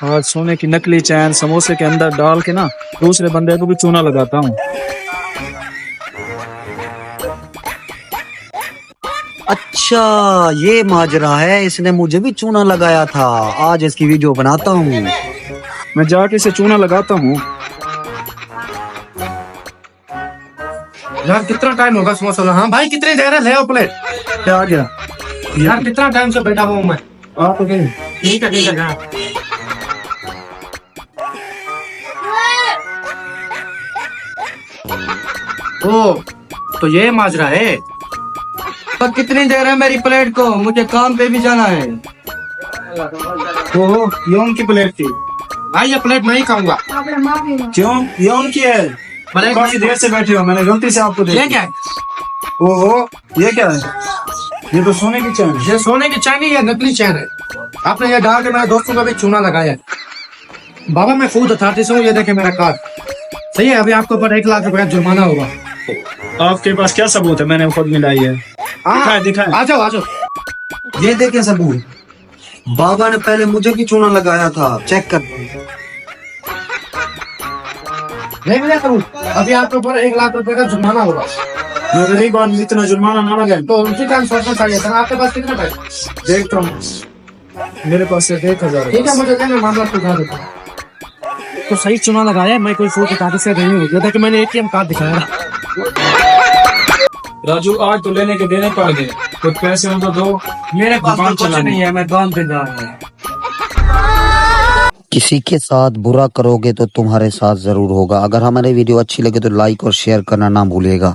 आज सोने की नकली चैन समोसे के अंदर डाल के ना दूसरे बंदे को भी चूना लगाता हूँ। अच्छा, ये माजरा है। इसने मुझे भी चूना लगाया था। आज इसकी वीडियो बनाता हूँ। मैं जाके इसे चूना लगाता हूँ। यार कितना टाइम होगा समोसा हाँ भाई कितनी देर है ले आओ प्लेट। क्या आ गया? यार कितना टाइम से बैठा हुआ हूँ मैं। आप तो गए। ठीक है हाँ। ओ तो ये माजरा है। तो कितनी देर है मेरी प्लेट को, मुझे काम पे भी जाना है। ओहो, ये उनकी प्लेट थी। भाई ये प्लेट मैं ही खाऊंगा। क्यों? ये उनकी है। प्लेट काफी देर से बैठे हो, मैंने गलती से आपको ये देखा। क्या है? ओहो, ये क्या है? ये तो सोने की चैन है। ये सोने की चैन है, नकली चैन है। आपने ये डाल के मेरे दोस्तों का भी चूना लगाया है। बाबा मैं खुद अथॉरिटी से हूँ, ये देखे मेरा कार्ड सही है। अभी आपको ऊपर 1 लाख रुपए का जुर्माना होगा। आपके पास क्या सबूत है? मैंने खुद मिलाई है। दिखाएं। आ जाओ। ये देखे सबूत। बाबा ने पहले मुझे भी चूना लगाया था। चेक कर। नहीं मिला करूँ। अभी आपके ऊपर 1 लाख रुपए का जुर्माना होगा। मैं गरीब आदमी, इतना जुर्माना ना लगाए। तो उसी टाइम सोचना चाहिए था। आपके पास कितने पैसे? देखता हूँ, मेरे पास सिर्फ 1000 ठीक है मुझे देना, मामला सुलझा देता हूँ। तो सही चुना लगाया, मैं कोई फोटो कागज से नहीं हो गया था कि मैंने एटीएम कार्ड दिखाया। राजू, आज तो लेने के देने पड़ गए। कुछ पैसे हो तो दो। मेरे पास तो दुकान कुछ चलानी। नहीं है, मैं काम पे जा रहा हूँ। किसी के साथ बुरा करोगे तो तुम्हारे साथ जरूर होगा। अगर हमारी वीडियो अच्छी लगे तो लाइक और शेयर करना ना भूलिएगा।